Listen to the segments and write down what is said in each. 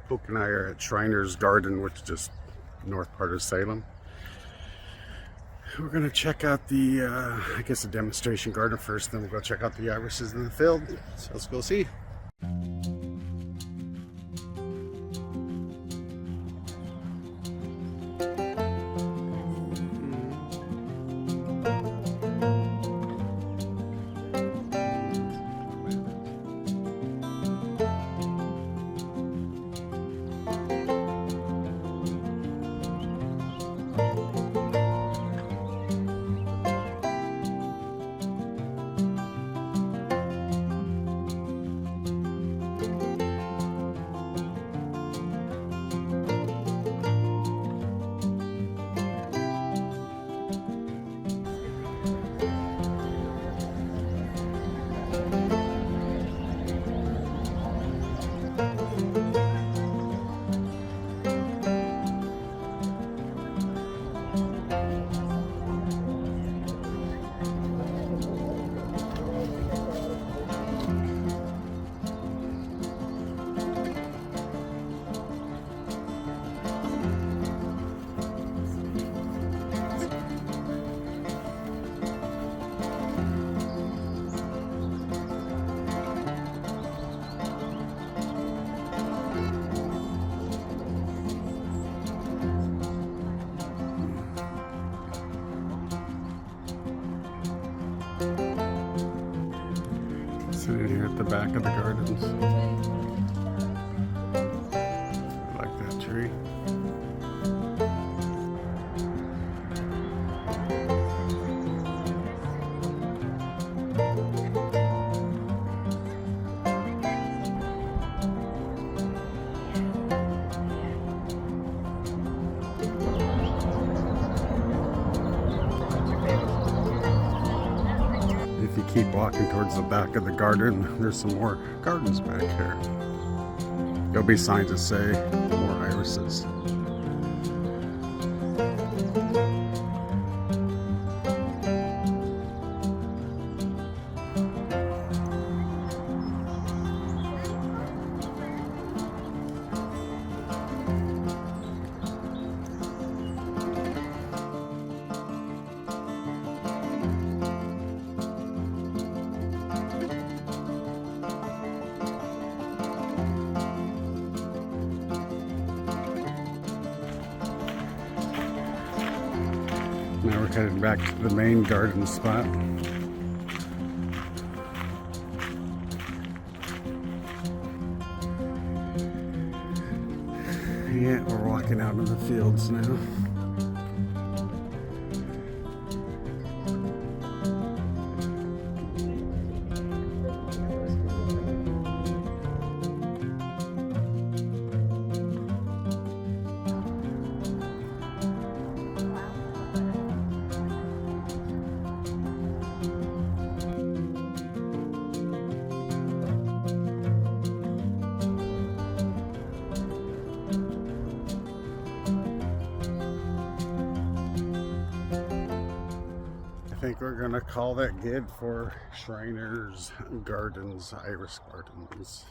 Pook and I are at Schreiners Garden, which is just north part of Salem. We're gonna check out the, I guess the demonstration garden first, then we'll go check out the irises in the field. So let's go see. Sitting here at the back of the gardens. I like that tree. If you keep walking towards the back of the garden, there's some more gardens back here. There'll be signs that say more irises. Now we're heading back to the main garden spot. Yeah, we're walking out in the fields now. I think we're gonna call that good for Schreiners Gardens, Iris Gardens.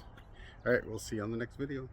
All right, we'll see you on the next video.